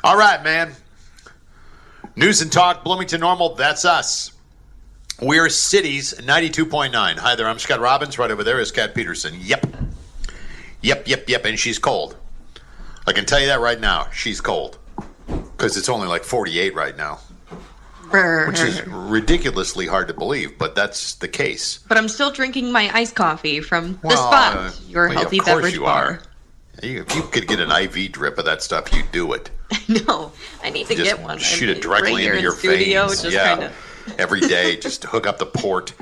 All right, man. News and talk, Bloomington Normal, that's us. We're Cities 92.9. Hi there, I'm Scott Robbins. Right over there is Kat Peterson. Yep. And she's cold. I can tell you that right now. She's cold. Because it's only like 48 right now. Which is ridiculously hard to believe, but that's the case. But I'm still drinking my iced coffee from the Spot, your healthy beverage bar. If you could get an IV drip of that stuff, you'd do it. No, I need to get one. Shoot it directly into your veins. Every day, just hook up the port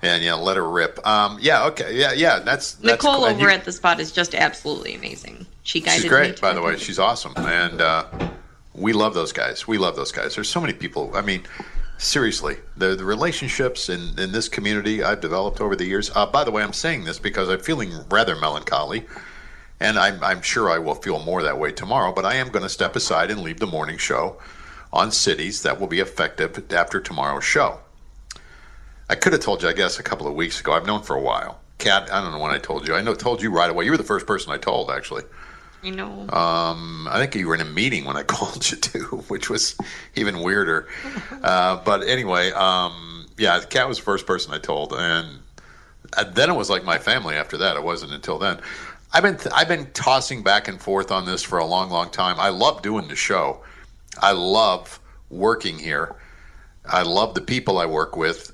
and let her rip. That's Nicole cool. over at the Spot is just absolutely amazing. She's great, by the way. She's awesome, and we love those guys. There's so many people. I mean, seriously, the relationships in this community I've developed over the years. By the way, I'm saying this because I'm feeling rather melancholy. And I'm sure I will feel more that way tomorrow, but I am going to step aside and leave the morning show on Cities. That will be effective after tomorrow's show. I could have told you, I guess, a couple of weeks ago. I've known for a while. Kat, I don't know when I told you. Told you right away. You were the first person I told, actually. I know. I think you were in a meeting when I called you, too, which was even weirder. But anyway, Kat was the first person I told. And then it was like my family after that. It wasn't until then. I've been tossing back and forth on this for a long, long time. I love doing the show. I love working here. I love the people I work with.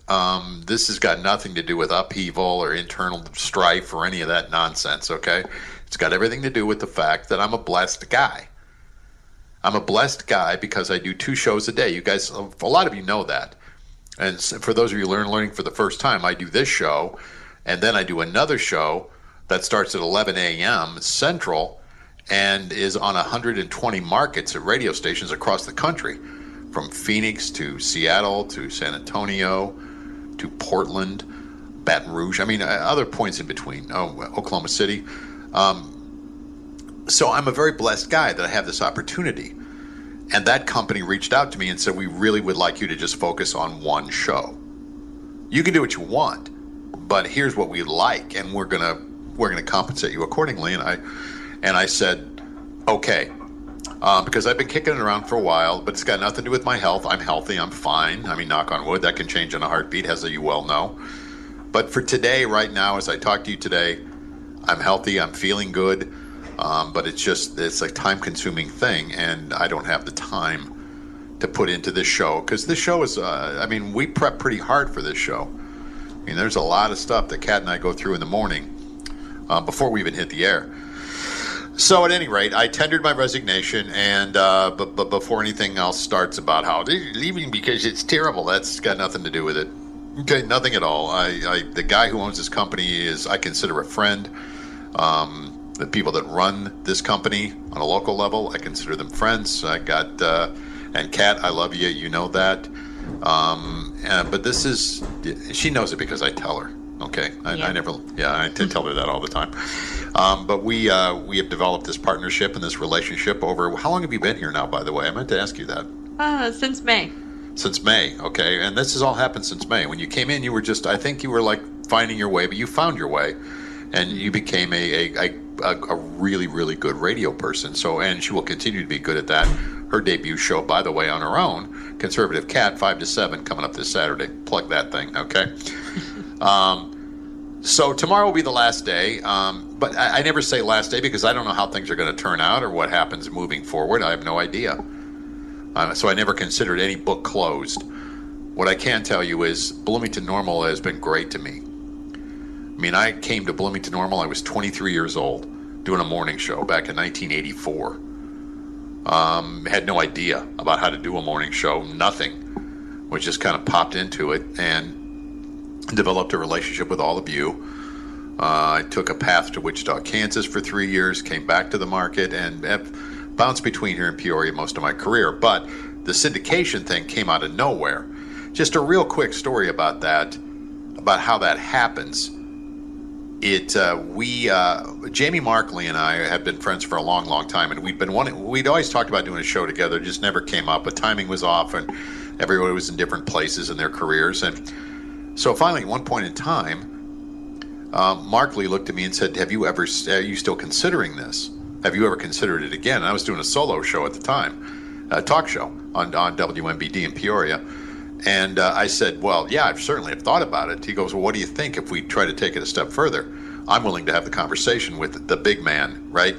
This has got nothing to do with upheaval or internal strife or any of that nonsense, okay? It's got everything to do with the fact that I'm a blessed guy. I'm a blessed guy because I do 2 shows a day. You guys, a lot of you know that. And for those of you learning for the first time, I do this show, and then I do another show that starts at 11 a.m. Central and is on 120 markets at radio stations across the country, from Phoenix to Seattle to San Antonio to Portland, Baton Rouge. I mean, other points in between. Oklahoma City. So I'm a very blessed guy that I have this opportunity. And that company reached out to me and said, we really would like you to just focus on one show. You can do what you want, but here's what we like, and we're gonna compensate you accordingly. And I said, okay, because I've been kicking it around for a while, but it's got nothing to do with my health. I'm healthy. I'm fine. I mean, knock on wood, that can change in a heartbeat, as you well know. But for today, right now, as I talk to you today, I'm healthy. I'm feeling good. But it's a time-consuming thing, and I don't have the time to put into this show, because this show is, we prep pretty hard for this show. I mean, there's a lot of stuff that Kat and I go through in the morning before we even hit the air. So at any rate, I tendered my resignation, and but before anything else starts about how leaving because it's terrible, that's got nothing to do with it. Okay, nothing at all. The guy who owns this company I consider a friend. The people that run this company on a local level, I consider them friends. I got, and Kat, I love you. You know that. But this is, she knows it because I tell her. Okay, I tell her that all the time. But we have developed this partnership and this relationship over. How long have you been here now? By the way, I meant to ask you that. Since May. Since May, okay, and this has all happened since May. When you came in, you were I think you were like finding your way, but you found your way, and you became a really, really good radio person. So, and she will continue to be good at that. Her debut show, by the way, on her own, Conservative Cat, 5 to 7, coming up this Saturday. Plug that thing, okay? So tomorrow will be the last day, but I never say last day because I don't know how things are going to turn out or what happens moving forward. I have no idea. So I never considered any book closed. What I can tell you is Bloomington Normal has been great to me. I mean, I came to Bloomington Normal, I was 23 years old, doing a morning show back in 1984. Had no idea about how to do a morning show, nothing. We just kind of popped into it and developed a relationship with all of you. I took a path to Wichita, Kansas for 3 years, came back to the market, and have bounced between here and Peoria most of my career. But the syndication thing came out of nowhere. Just a real quick story about that, about how that happens. Jamie Markley and I have been friends for a long, long time, and we'd always talked about doing a show together, just never came up, but timing was off, and everybody was in different places in their careers. And so finally, at one point in time, Markley looked at me and said, are you still considering this? Have you ever considered it again? And I was doing a solo show at the time. talk show on WMBD in Peoria. And I said, well, yeah, I've certainly have thought about it. He goes, well, what do you think if we try to take it a step further? I'm willing to have the conversation with the big man, right?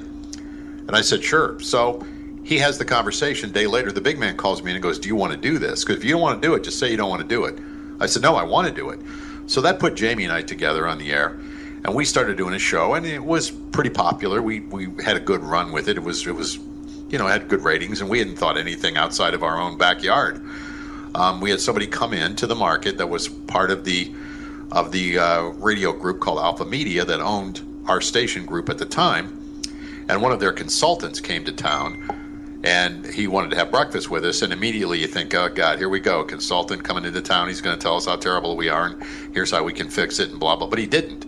And I said, sure. So he has the conversation. A day later, the big man calls me and goes, do you want to do this? Because if you don't want to do it, just say you don't want to do it. I said, no, I want to do it. So that put Jamie and I together on the air. And we started doing a show, and it was pretty popular. We had a good run with it. It was had good ratings, and we hadn't thought anything outside of our own backyard. We had somebody come in to the market that was part of the radio group called Alpha Media that owned our station group at the time. And one of their consultants came to town, and he wanted to have breakfast with us. And immediately you think, oh, God, here we go. Consultant coming into town. He's going to tell us how terrible we are, and here's how we can fix it, and blah, blah. But he didn't.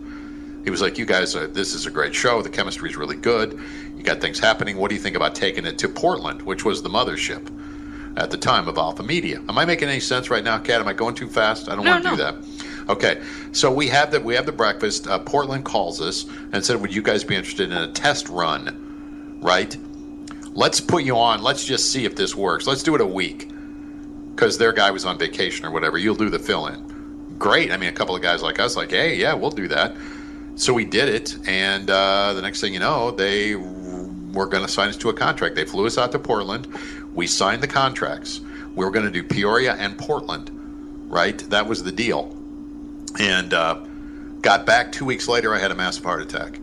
He was like, you guys, this is a great show. The chemistry is really good. You got things happening. What do you think about taking it to Portland, which was the mothership at the time of Alpha Media? Am I making any sense right now, Kat? Am I going too fast? I don't want to do that. Okay, so we have the breakfast. Portland calls us and said, would you guys be interested in a test run, right? Let's put you on. Let's just see if this works. Let's do it a week, because their guy was on vacation or whatever. You'll do the fill-in. Great. I mean, a couple of guys like us like, hey, yeah, we'll do that. So we did it, and the next thing you know, they were going to sign us to a contract. They flew us out to Portland. We signed the contracts. We were going to do Peoria and Portland, right? That was the deal. And got back 2 weeks later, I had a massive heart attack.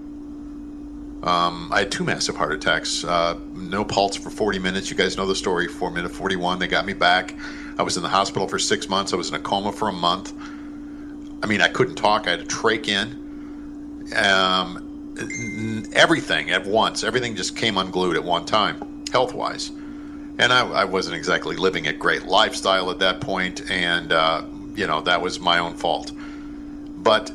I had two massive heart attacks. No pulse for 40 minutes. You guys know the story. 4-minute 41. They got me back. I was in the hospital for 6 months. I was in a coma for a month. I mean, I couldn't talk. I had a trach in. Everything at once. Everything just came unglued at one time, health-wise. And I wasn't exactly living a great lifestyle at that point, and that was my own fault. But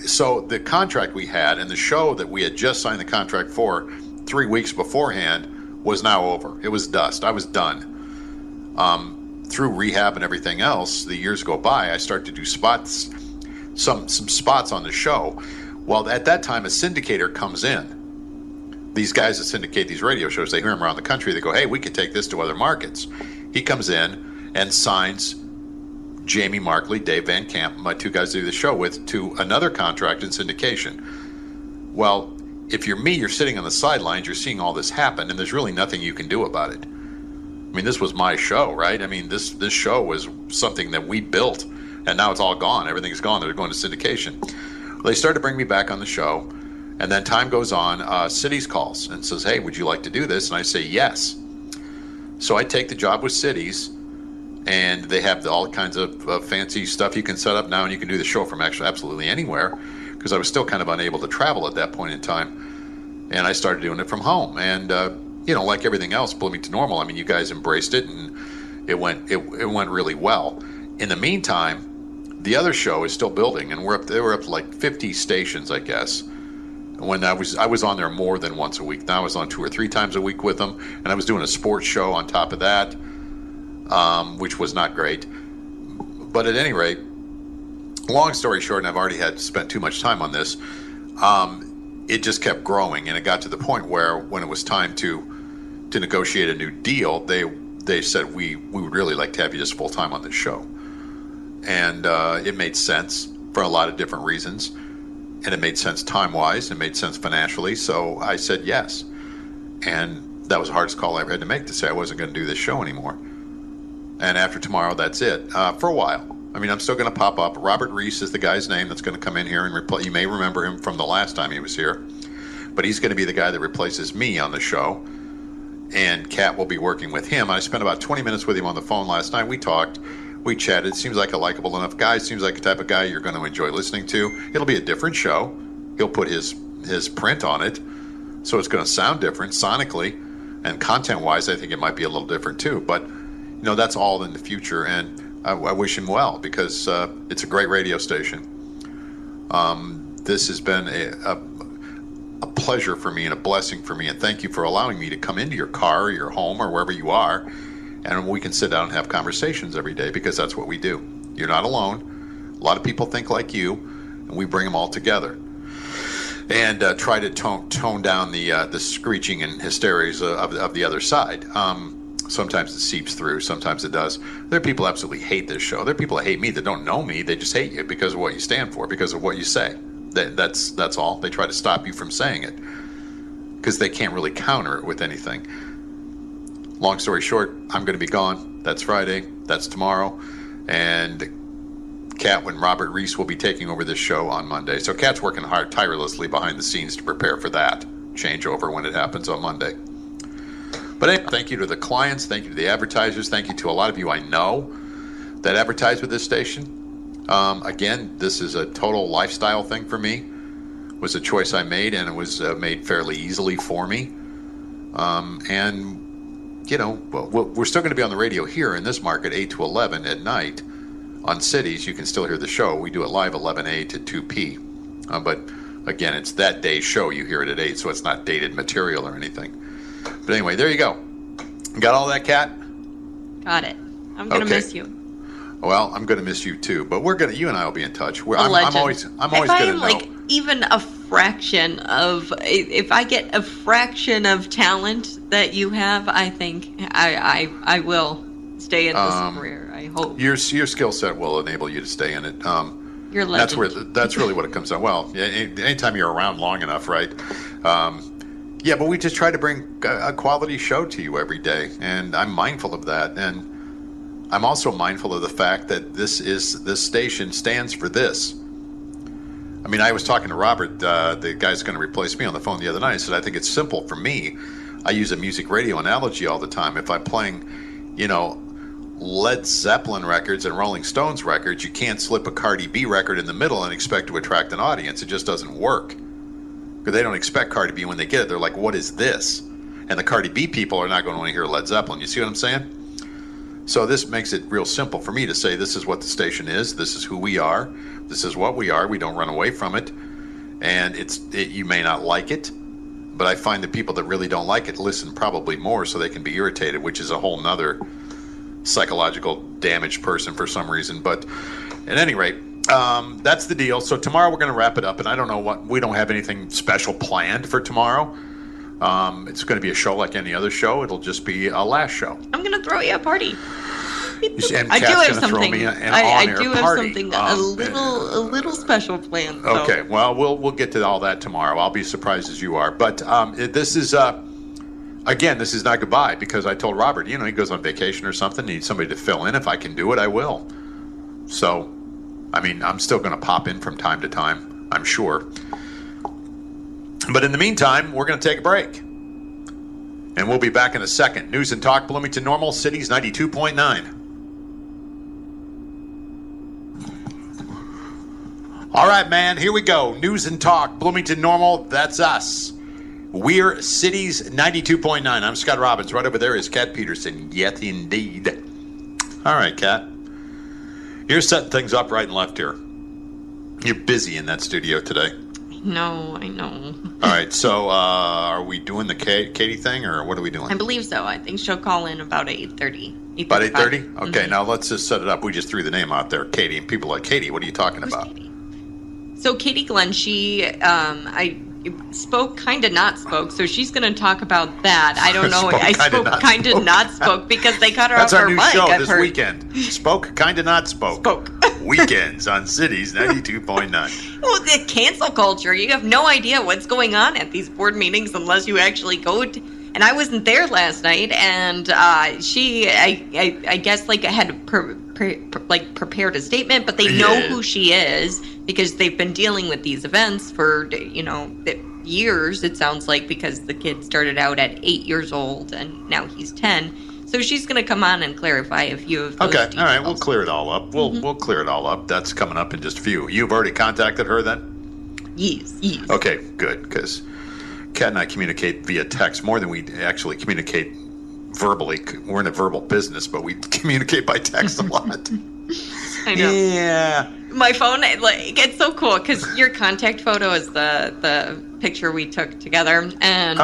so the contract we had and the show that we had just signed the contract for 3 weeks beforehand was now over. It was dust. I was done. Through rehab and everything else, the years go by, I start to do spots, some spots on the show. Well, at that time, a syndicator comes in. These guys that syndicate these radio shows, they hear them around the country. They go, hey, we could take this to other markets. He comes in and signs Jamie Markley, Dave Van Camp, my two guys to do the show with, to another contract in syndication. Well, if you're me, you're sitting on the sidelines, you're seeing all this happen, and there's really nothing you can do about it. I mean, this was my show, right? I mean, this show was something that we built, and now it's all gone. Everything's gone. They're going to syndication. Well, they started to bring me back on the show, and then time goes on. Cities calls and says, hey, would you like to do this? And I say, yes. So I take the job with Cities, and they have all kinds of fancy stuff you can set up now, and you can do the show from actually absolutely anywhere, because I was still kind of unable to travel at that point in time. And I started doing it from home. And, like everything else, Bloomington Normal, I mean, you guys embraced it, and it went really well. In the meantime, the other show is still building, and they were up to like 50 stations, I guess. When I was on there more than once a week. Now I was on 2 or 3 times a week with them, and I was doing a sports show on top of that, which was not great. But at any rate, long story short, and I've already spent too much time on this, it just kept growing, and it got to the point where when it was time to negotiate a new deal, they said, we would really like to have you just full time on this show. And it made sense for a lot of different reasons. And it made sense time-wise. It made sense financially. So I said yes. And that was the hardest call I ever had to make, to say I wasn't going to do this show anymore. And after tomorrow, that's it. For a while. I mean, I'm still going to pop up. Robert Reese is the guy's name that's going to come in here and replace. You may remember him from the last time he was here. But he's going to be the guy that replaces me on the show. And Kat will be working with him. I spent about 20 minutes with him on the phone last night. We talked. We chatted. Seems like a likable enough guy. Seems like the type of guy you're going to enjoy listening to. It'll be a different show. He'll put his print on it, so it's going to sound different sonically, and content-wise, I think it might be a little different too. But that's all in the future, and I wish him well, because it's a great radio station. This has been a pleasure for me and a blessing for me, and thank you for allowing me to come into your car or your home or wherever you are, and we can sit down and have conversations every day, because that's what we do. You're not alone. A lot of people think like you, and we bring them all together and try to tone down the screeching and hysterias of the other side. Sometimes it seeps through. Sometimes it does. There are people who absolutely hate this show. There are people that hate me that don't know me. They just hate you because of what you stand for, because of what you say. That's all. They try to stop you from saying it because they can't really counter it with anything. Long story short, I'm going to be gone. That's Friday. That's tomorrow. And Kat and Robert Reese will be taking over this show on Monday. So Kat's working hard, tirelessly behind the scenes to prepare for that changeover when it happens on Monday. But anyway, thank you to the clients. Thank you to the advertisers. Thank you to a lot of you I know that advertise with this station. Again, this is a total lifestyle thing for me. It was a choice I made, and it was made fairly easily for me. And you know, we're still going to be on the radio here in this market, 8 to 11 at night. On cities, you can still hear the show. We do it live 11A to 2P. But again, it's that day's show. You hear it at 8, so it's not dated material or anything. But anyway, there you go. Got all that, Kat? Got it. I'm going to miss you. Well, I'm going to miss you too. But you and I will be in touch. I'm always going to know. Like even a fraction of, if I get a fraction of talent that you have, I think I will stay in this career. I hope your skill set will enable you to stay in it. You're legend. That's really what it comes down. Well, anytime you're around long enough, right? Yeah, but we just try to bring a quality show to you every day, and I'm mindful of that. And I'm also mindful of the fact that this station stands for this. I mean, I was talking to Robert, the guy's going to replace me, on the phone the other night. I said, I think it's simple for me. I use a music radio analogy all the time. If I'm playing, Led Zeppelin records and Rolling Stones records, you can't slip a Cardi B record in the middle and expect to attract an audience. It just doesn't work. Because they don't expect Cardi B when they get it. They're like, what is this? And the Cardi B people are not going to want to hear Led Zeppelin. You see what I'm saying? So this makes it real simple for me to say this is what the station is. This is who we are. This is what we are. We don't run away from it. And you may not like it, but I find the people that really don't like it listen probably more so they can be irritated, which is a whole nother psychological damaged person for some reason. But at any rate, that's the deal. So tomorrow we're going to wrap it up, and I don't know we don't have anything special planned for tomorrow. It's going to be a show like any other show. It'll just be a last show. I'm going to throw you a party. And I do have something. I do have something a little special planned. So. Okay, well we'll get to all that tomorrow. I'll be surprised as you are. But this is again, this is not goodbye, because I told Robert, he goes on vacation or something, needs somebody to fill in. If I can do it, I will. So, I mean, I'm still going to pop in from time to time, I'm sure. But in the meantime, we're going to take a break. And we'll be back in a second. News and Talk, Bloomington Normal, Cities 92.9. All right, man, here we go. News and Talk, Bloomington Normal, that's us. We're Cities 92.9. I'm Scott Robbins. Right over there is Kat Peterson. Yet indeed. All right, Kat. You're setting things up right and left here. You're busy in that studio today. I know. All right, so are we doing the Katie thing, or what are we doing? I believe so. I think she'll call in about 8:30. About 8:30? Okay, Now let's just set it up. We just threw the name out there, Katie, and people are like, Katie, what are you talking about? Katie? So Katie Glenn, she, I spoke, kind of not spoke, so she's going to talk about that. I don't know. I spoke, kind of not spoke, because they cut her off her mic. That's our new show this weekend. Spoke, kind of not spoke. Spoke. Weekends on Cities 92.9. Well, the cancel culture. You have no idea what's going on at these board meetings unless you actually go to. And I wasn't there last night, and she, I guess, like, had prepared a statement, but they know who she is because they've been dealing with these events for, years, it sounds like, because the kid started out at 8 years old, and now he's 10. So she's going to come on and clarify a few of those details. All right, we'll clear it all up. We'll clear it all up. That's coming up in just a few. You've already contacted her then? Yes. Okay, good, because Kat and I communicate via text more than we actually communicate verbally. We're in a verbal business, but we communicate by text a lot. I know. Yeah. My phone, it's so cool because your contact photo is the picture we took together, and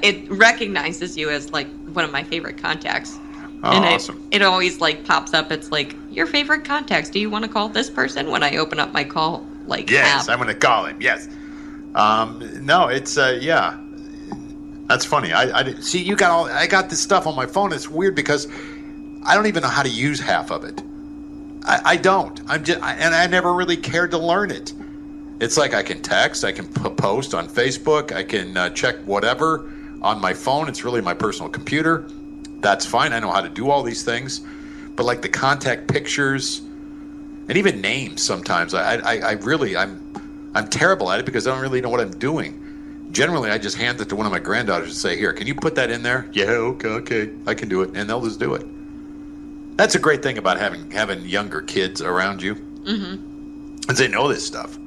it recognizes you as like one of my favorite contacts. Oh, and awesome! It always pops up. It's like your favorite contacts. Do you want to call this person? When I open up my call, yes, app. I'm going to call him. Yes. No, it's That's funny. See, I got this stuff on my phone. It's weird because I don't even know how to use half of it. I don't. And I never really cared to learn it. It's like I can text, I can post on Facebook, I can check whatever on my phone. It's really my personal computer. That's fine. I know how to do all these things. But like the contact pictures and even names sometimes, I'm terrible at it because I don't really know what I'm doing. Generally, I just hand it to one of my granddaughters and say, here, can you put that in there? Yeah, okay, I can do it. And they'll just do it. That's a great thing about having younger kids around you. Mm-hmm. Because they know this stuff.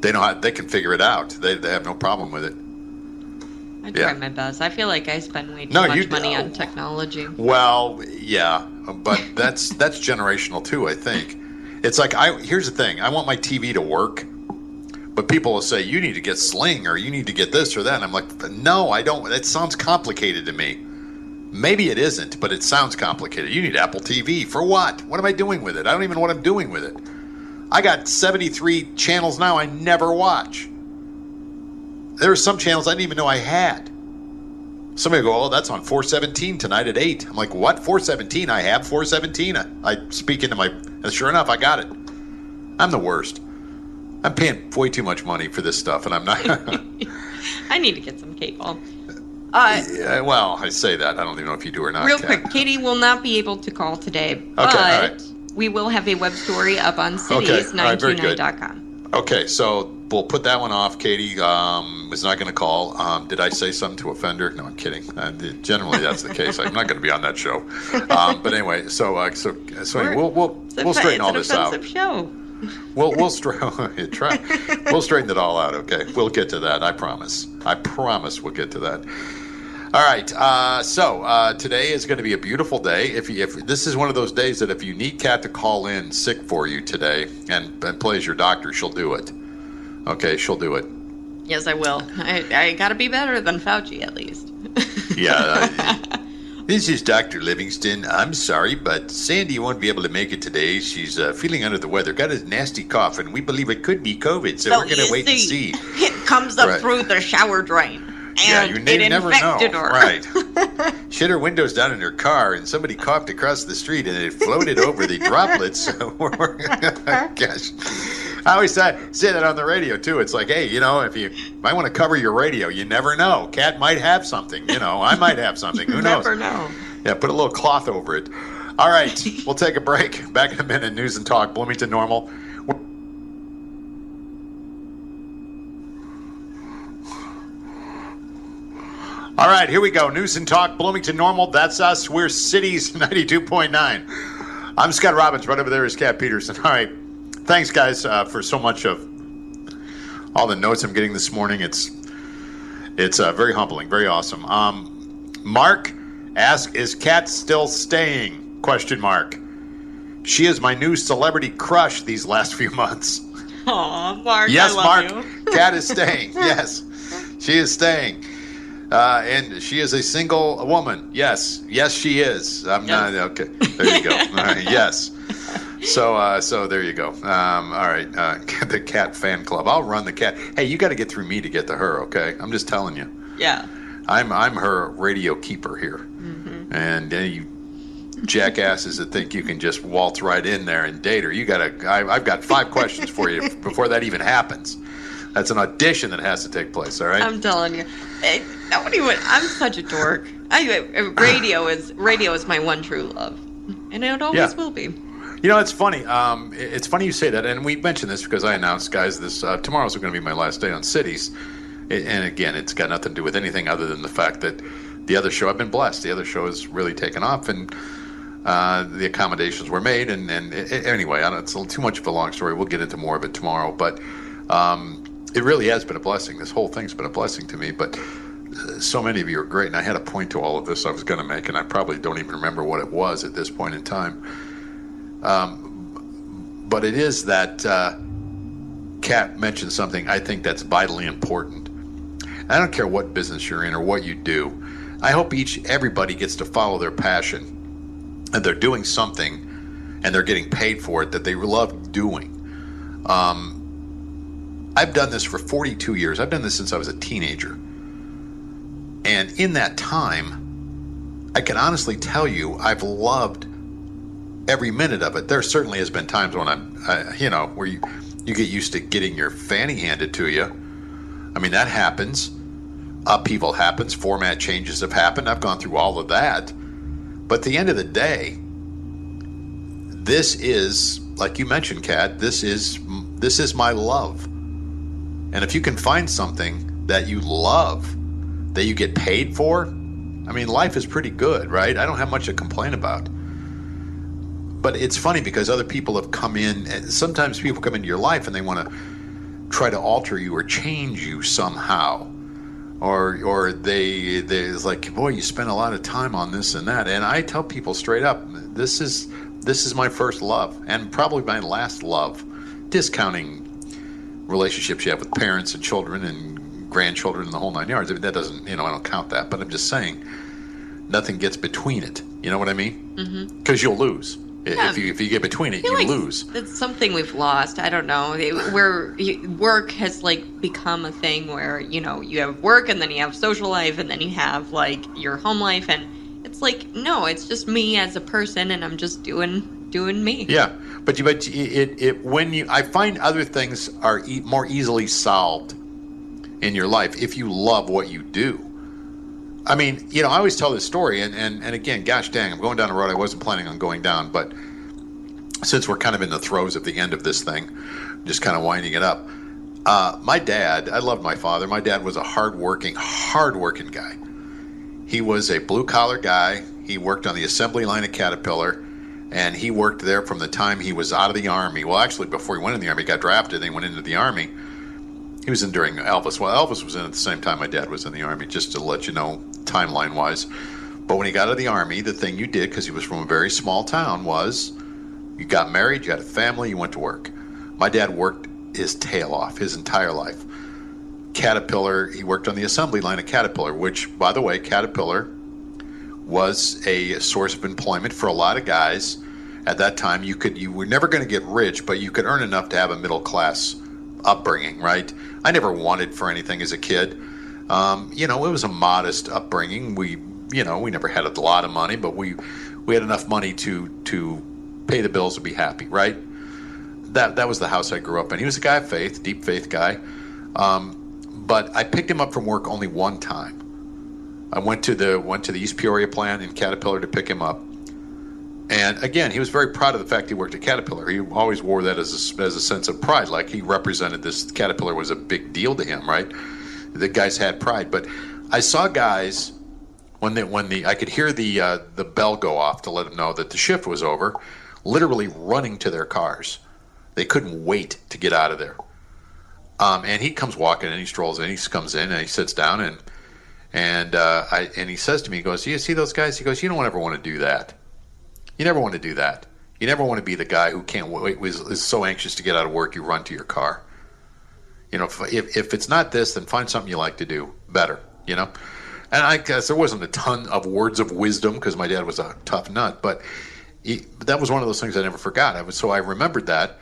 They know how they can figure it out. They have no problem with it. I try my best. I feel like I spend way too much money on technology. Well, yeah, but that's generational too, I think. It's like here's the thing. I want my TV to work, but people will say you need to get Sling or you need to get this or that. And I'm like, no, I don't. That sounds complicated to me. Maybe it isn't, but it sounds complicated. You need Apple TV for what? What am I doing with it? I don't even know what I'm doing with it. I got 73 channels now I never watch. There are some channels I didn't even know I had. Somebody will go, oh, that's on 417 tonight at 8. I'm like, what? 417? I have 417. I speak into and sure enough, I got it. I'm the worst. I'm paying way too much money for this stuff, and I'm not. I need to get some cable. Yeah, well, I say that. I don't even know if you do or not. Real quick, Katie will not be able to call today, but all right. We will have a web story up on cities929.com. Okay, so we'll put that one off. Katie was not going to call. Did I say something to offend her? No, I'm kidding. Generally, that's the case. I'm not going to be on that show. But anyway, so anyway, we'll straighten all this out. It's an offensive show. We'll straighten it all out. Okay, we'll get to that. I promise. We'll get to that. All right. So today is going to be a beautiful day. If this is one of those days that if you need Kat to call in sick for you today and play as your doctor, she'll do it. Okay, she'll do it. Yes, I will. I got to be better than Fauci at least. Yeah. This is Dr. Livingston. I'm sorry, but Sandy won't be able to make it today. She's feeling under the weather. Got a nasty cough, and we believe it could be COVID, so we're going to wait and see. It comes up through the shower drain. And you never know. Her. Right. She had her windows down in her car, and somebody coughed across the street, and it floated over the droplets. Gosh. I always say that on the radio, too. It's like, hey, if you might want to cover your radio, you never know. Kat might have something. I might have something. Who knows? Never know. Yeah, put a little cloth over it. All right, we'll take a break. Back in a minute, News and Talk, Bloomington Normal. All right, here we go. News and Talk, Bloomington Normal. That's us. We're Cities 92.9. I'm Scott Robbins. Right over there is Kat Peterson. All right. Thanks, guys, for so much of all the notes I'm getting this morning. It's very humbling, very awesome. Mark asks, is Kat still staying? Question mark. She is my new celebrity crush these last few months. Aw, Mark, yes, I love Mark. Kat is staying. Yes, she is staying. And she is a single woman. Yes, she is. I'm not okay. There you go. All right, yes. So there you go. All right, the Kat fan club. I'll run the Kat. Hey, you got to get through me to get to her. Okay, I'm just telling you. Yeah. I'm her radio keeper here, and you jackasses that think you can just waltz right in there and date her. I've got 5 questions for you before that even happens. That's an audition that has to take place, all right? I'm telling you. Nobody would. I'm such a dork. Radio is my one true love. And it always will be. It's funny. It's funny you say that. And we mentioned this because I announced, guys, this tomorrow's going to be my last day on Cities. And again, it's got nothing to do with anything other than the fact that the other show, I've been blessed. The other show has really taken off. And the accommodations were made. And anyway, it's too much of a long story. We'll get into more of it tomorrow. But it really has been a blessing. This whole thing's been a blessing to me. But so many of you are great. And I had a point to all of this I was going to make, and I probably don't even remember what it was at this point in time. But it is that Kat mentioned something I think that's vitally important. I don't care what business you're in or what you do. I hope everybody gets to follow their passion, and they're doing something, and they're getting paid for it that they love doing. I've done this for 42 years. I've done this since I was a teenager. And in that time, I can honestly tell you, I've loved every minute of it. There certainly has been times when where you get used to getting your fanny handed to you. I mean, that happens. Upheaval happens. Format changes have happened. I've gone through all of that. But at the end of the day, this is, like you mentioned, Kat, this is my love. And if you can find something that you love, that you get paid for, I mean, life is pretty good, right? I don't have much to complain about. But it's funny because other people have come in, and sometimes people come into your life and they want to try to alter you or change you somehow. Or it's like, boy, you spend a lot of time on this and that. And I tell people straight up, this is my first love and probably my last love. Discounting relationships you have with parents and children and grandchildren and the whole nine yards. I mean, that doesn't, I don't count that. But I'm just saying, nothing gets between it. You know what I mean? Because you'll lose. Yeah. If you get between it, you lose. It's something we've lost. I don't know. Where work has become a thing where you have work and then you have social life and then you have your home life, and it's no, it's just me as a person and I'm just doing me. Yeah, but I find other things are more easily solved in your life if you love what you do. I mean, I always tell this story, and again, gosh dang, I'm going down a road I wasn't planning on going down, but since we're kind of in the throes of the end of this thing, just kind of winding it up. My dad, I loved my father. My dad was a hardworking guy. He was a blue-collar guy. He worked on the assembly line at Caterpillar, and he worked there from the time he was out of the Army. Well, actually, before he went in the Army, he got drafted, then he went into the Army. He was in during Elvis. Well, Elvis was in at the same time my dad was in the Army, just to let you know, timeline-wise. But when he got out of the Army, the thing you did, because he was from a very small town, was you got married, you had a family, you went to work. My dad worked his tail off his entire life. Caterpillar, he worked on the assembly line at Caterpillar, which, by the way, Caterpillar was a source of employment for a lot of guys. At that time, you were never going to get rich, but you could earn enough to have a middle-class upbringing, right? I never wanted for anything as a kid. It was a modest upbringing. We never had a lot of money, but we had enough money to pay the bills and be happy, right? That was the house I grew up in. He was a guy of faith, deep faith guy. But I picked him up from work only one time. I went to the East Peoria plant in Caterpillar to pick him up. And again, he was very proud of the fact he worked at Caterpillar. He always wore that as a sense of pride, like he represented this. Caterpillar was a big deal to him, right? The guys had pride. But I saw guys when I could hear the bell go off to let them know that the shift was over, literally running to their cars. They couldn't wait to get out of there. And he comes walking and he strolls in. He comes in and he sits down and he says to me, he goes, "Do you see those guys?" He goes, "You don't ever want to do that. You never want to do that. You never want to be the guy who can't wait, is so anxious to get out of work you run to your car. If it's not this, then find something you like to do better, And I guess there wasn't a ton of words of wisdom because my dad was a tough nut, but that was one of those things I never forgot. So I remembered that,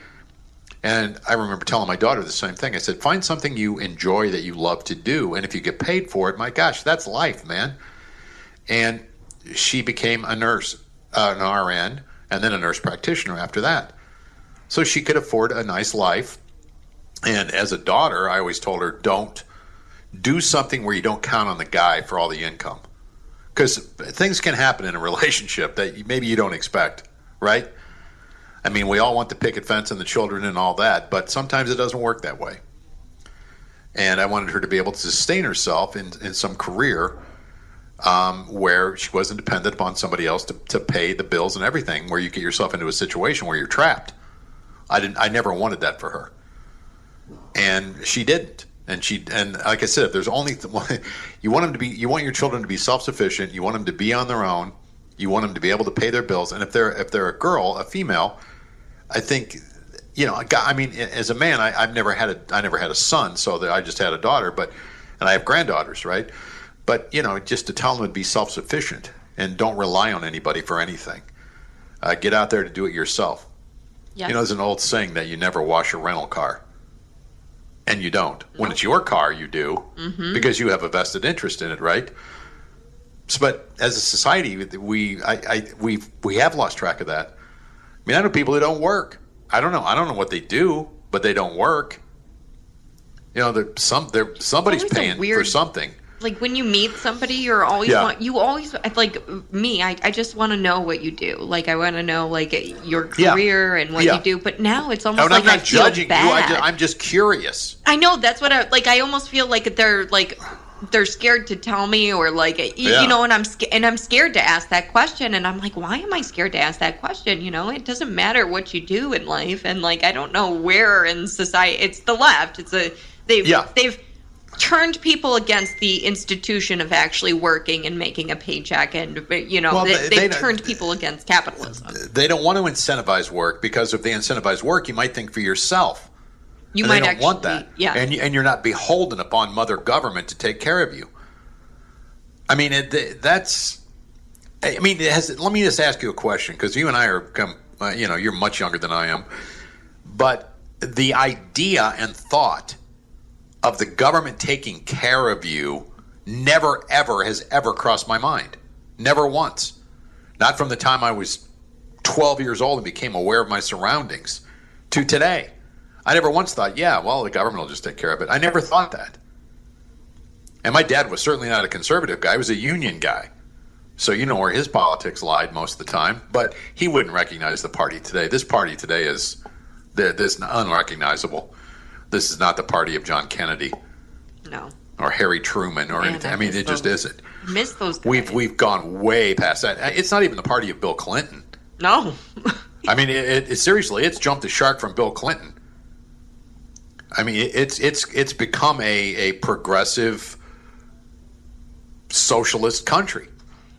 and I remember telling my daughter the same thing. I said, find something you enjoy that you love to do, and if you get paid for it, my gosh, that's life, man. And she became a nurse. An RN, and then a nurse practitioner after that. So she could afford a nice life. And as a daughter, I always told her, don't do something where you don't count on the guy for all the income. Because things can happen in a relationship that maybe you don't expect, right? I mean, we all want the picket fence and the children and all that, but sometimes it doesn't work that way. And I wanted her to be able to sustain herself in some career where she wasn't dependent upon somebody else to pay the bills and everything, where you get yourself into a situation where you're trapped. I never wanted that for her. And she didn't. And like I said, if there's only you want your children to be self-sufficient, you want them to be on their own, you want them to be able to pay their bills. And if they're a girl, a female, I think, I mean, as a man, I never had a son, so I just had a daughter, and I have granddaughters, right? But, just to tell them to be self-sufficient and don't rely on anybody for anything. Get out there to do it yourself. Yes. There's an old saying that you never wash a rental car. And you don't. When it's your car, you do, because you have a vested interest in it, right? But as a society, we have lost track of that. I mean, I know people who don't work. I don't know what they do, but they don't work. You know, somebody's paying for something. Like when you meet somebody, you're always like me. I just want to know what you do. Like I want to know like your career and what you do. But now it's almost like I'm not judging bad. you. I'm just curious. I know that's what I almost feel like they're scared to tell me, or like you know, and I'm scared to ask that question, and I'm like, why am I scared to ask that question? You know, it doesn't matter what you do in life, and like I don't know where in society. It's the left. They've turned people against the institution of actually working and making a paycheck, and you know, they've turned people against capitalism. They don't want to incentivize work, because if they incentivize work, you might think for yourself. You might don't want that, and you're not beholden upon Mother Government to take care of you. I mean, let me just ask you a question, because you and I are, you're much younger than I am, but the idea and thought of the government taking care of you never, ever has ever crossed my mind. Never once. Not from the time I was 12 years old and became aware of my surroundings to today. I never once thought, the government will just take care of it. I never thought that. And my dad was certainly not a conservative guy. He was a union guy. So you know where his politics lied most of the time. But he wouldn't recognize the party today. This party today is unrecognizable. This is not the party of John Kennedy. No. Or Harry Truman or anything. I mean, it just isn't. Miss those guys. We've gone way past that. It's not even the party of Bill Clinton. No. I mean, it seriously, it's jumped the shark from Bill Clinton. I mean, it's become a progressive socialist country.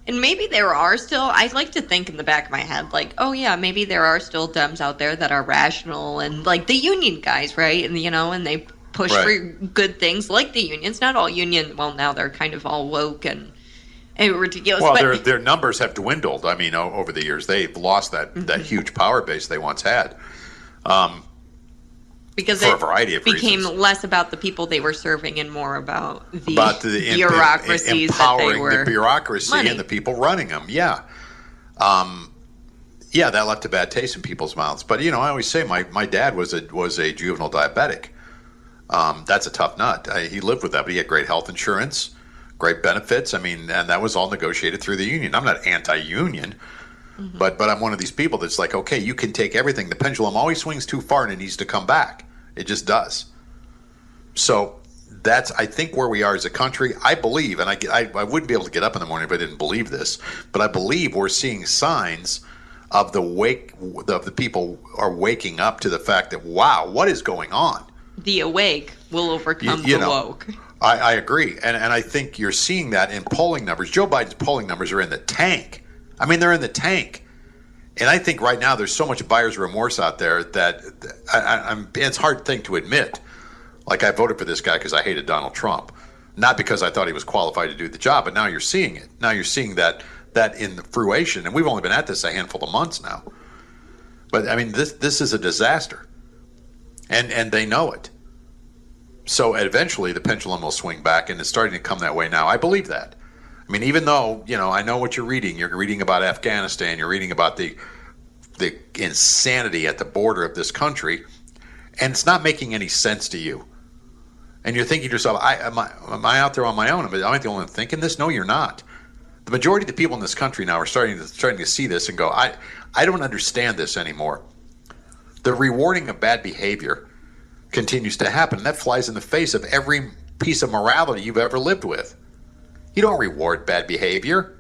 And maybe there are still, I like to think in the back of my head, like, oh yeah, maybe there are still Dems out there that are rational, and like the union guys, right? And and they push for good things like the unions. Not all union, well, now they're kind of all woke and ridiculous. Well, but their numbers have dwindled. I mean, over the years, they've lost that huge power base they once had. Because for a variety of became reasons. Less about the people they were serving and more about the bureaucracies empowering that they were the bureaucracy money. And the people running them. Yeah. That left a bad taste in people's mouths. But, I always say my dad was a juvenile diabetic. That's a tough nut. He lived with that, but he had great health insurance, great benefits. I mean, and that was all negotiated through the union. I'm not anti-union. Mm-hmm. But I'm one of these people that's like, okay, you can take everything. The pendulum always swings too far and it needs to come back. It just does. So that's, I think, where we are as a country. I believe, and I wouldn't be able to get up in the morning if I didn't believe this, but I believe we're seeing signs of the people are waking up to the fact that, wow, what is going on? The awake will overcome the woke. I agree. And I think you're seeing that in polling numbers. Joe Biden's polling numbers are in the tank. I mean, they're in the tank. And I think right now there's so much buyer's remorse out there that it's a hard thing to admit. Like, I voted for this guy because I hated Donald Trump. Not because I thought he was qualified to do the job, but now you're seeing it. Now you're seeing that in the fruition. And we've only been at this a handful of months now. But, I mean, this is a disaster. And they know it. So eventually the pendulum will swing back, and it's starting to come that way now. I believe that. I mean, even though, I know what you're reading. You're reading about Afghanistan. You're reading about the insanity at the border of this country, and it's not making any sense to you. And you're thinking to yourself, am I out there on my own? Am I the only one thinking this? No, you're not. The majority of the people in this country now are starting to see this and go, I don't understand this anymore. The rewarding of bad behavior continues to happen, and that flies in the face of every piece of morality you've ever lived with. You don't reward bad behavior.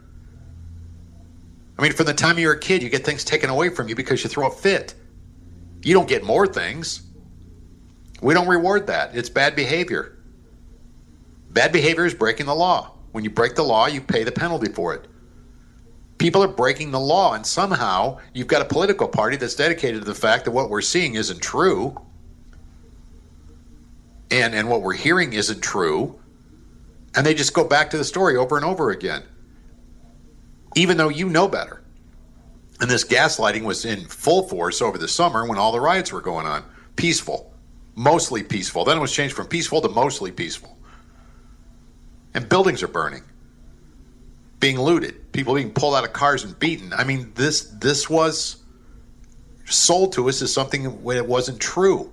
I mean, from the time you're a kid, you get things taken away from you because you throw a fit. You don't get more things. We don't reward that. It's bad behavior. Bad behavior is breaking the law. When you break the law, you pay the penalty for it. People are breaking the law, and somehow you've got a political party that's dedicated to the fact that what we're seeing isn't true, and what we're hearing isn't true. And they just go back to the story over and over again, even though you know better. And this gaslighting was in full force over the summer when all the riots were going on. Peaceful. Mostly peaceful. Then it was changed from peaceful to mostly peaceful. And buildings are burning, being looted, people being pulled out of cars and beaten. I mean, this was sold to us as something when it wasn't true.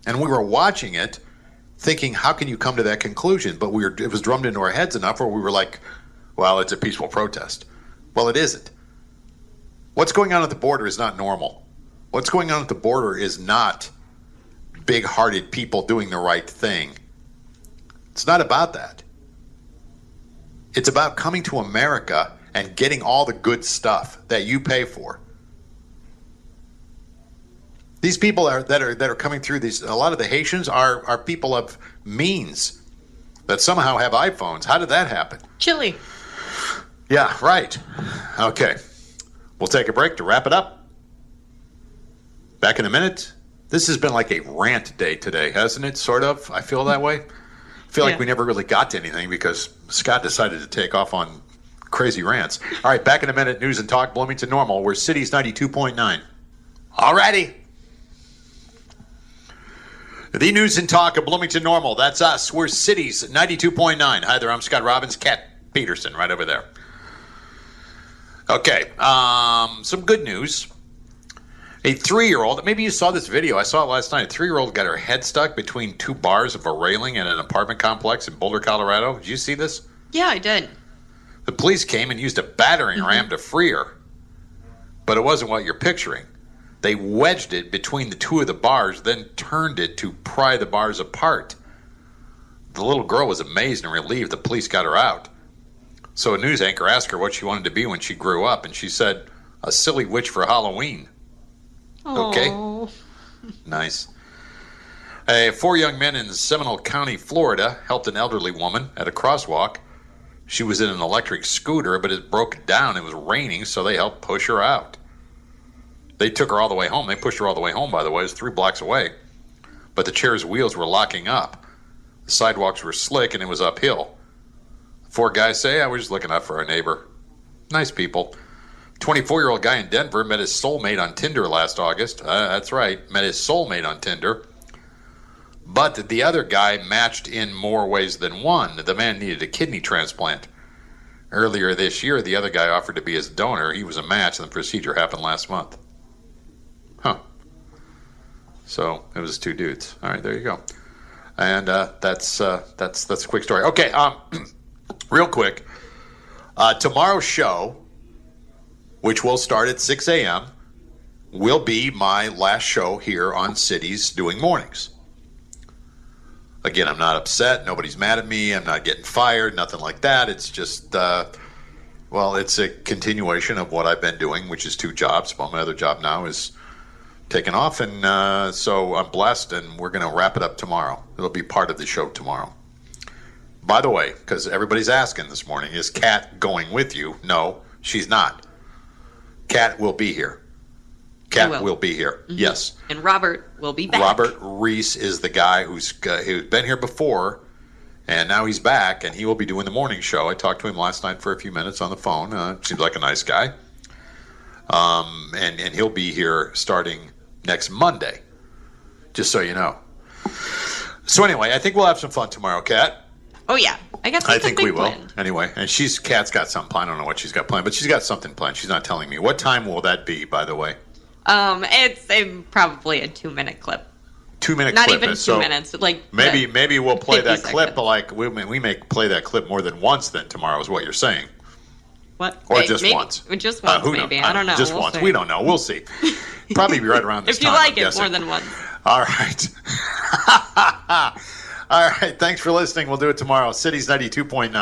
And we were watching it thinking, how can you come to that conclusion? But it was drummed into our heads enough where we were like, well, it's a peaceful protest. Well, it isn't. What's going on at the border is not normal. What's going on at the border is not big-hearted people doing the right thing. It's not about that. It's about coming to America and getting all the good stuff that you pay for. These people that are coming through these. A lot of the Haitians are people of means that somehow have iPhones. How did that happen? Chile. Yeah, right. Okay, we'll take a break to wrap it up. Back in a minute. This has been like a rant day today, hasn't it? Sort of. I feel that way. I feel like we never really got to anything because Scott decided to take off on crazy rants. All right, back in a minute. News and Talk, Bloomington Normal. We're Cities 92.9. All righty. The News and Talk of Bloomington Normal. That's us. We're Cities 92.9. Hi there. I'm Scott Robbins. Kat Peterson right over there. Okay. Some good news. A 3-year-old, maybe you saw this video. I saw it last night. A 3-year-old got her head stuck between two bars of a railing in an apartment complex in Boulder, Colorado. Did you see this? Yeah, I did. The police came and used a battering ram to free her. But it wasn't what you're picturing. They wedged it between the two of the bars, then turned it to pry the bars apart. The little girl was amazed and relieved the police got her out. So a news anchor asked her what she wanted to be when she grew up, and she said, a silly witch for Halloween. Okay. Aww. Nice. 4 young men in Seminole County, Florida, helped an elderly woman at a crosswalk. She was in an electric scooter, but it broke down. It was raining, so they helped push her out. They took her all the way home. They pushed her all the way home, by the way. It was 3 blocks away. But the chair's wheels were locking up. The sidewalks were slick, and it was uphill. 4 guys say, I was just looking out for our neighbor. Nice people. 24-year-old guy in Denver met his soulmate on Tinder last August. That's right, met his soulmate on Tinder. But the other guy matched in more ways than one. The man needed a kidney transplant. Earlier this year, the other guy offered to be his donor. He was a match, and the procedure happened last month. Huh. So it was 2 dudes. All right, there you go. And that's a quick story. Okay, real quick. Tomorrow's show, which will start at 6 a.m., will be my last show here on Cities Doing Mornings. Again, I'm not upset. Nobody's mad at me. I'm not getting fired. Nothing like that. It's just, it's a continuation of what I've been doing, which is 2 jobs. Well, my other job now is taken off, and so I'm blessed, and we're going to wrap it up tomorrow. It'll be part of the show tomorrow. By the way, because everybody's asking this morning, is Kat going with you? No, she's not. Kat will be here. Kat will be here. Mm-hmm. Yes. And Robert will be back. Robert Reese is the guy who's been here before, and now he's back, and he will be doing the morning show. I talked to him last night for a few minutes on the phone. Seems like a nice guy. And he'll be here starting next Monday, just so you know. So anyway, I think we'll have some fun tomorrow, Kat. Oh, yeah. I think we will. Planned. Anyway, and Kat's got something planned. I don't know what she's got planned, but she's got something planned. She's not telling me. What time will that be, by the way? It's probably a 2-minute clip. 2-minute Not clip. Not even 2 minutes. Like maybe we'll play that clip, seconds. but like we may play that clip more than once then tomorrow is what you're saying. What? Or just once. Just once, maybe. I don't know. Just once. We don't know. We'll see. Probably be right around this time. If you like it more than once. All right. All right. Thanks for listening. We'll do it tomorrow. Cities 92.9.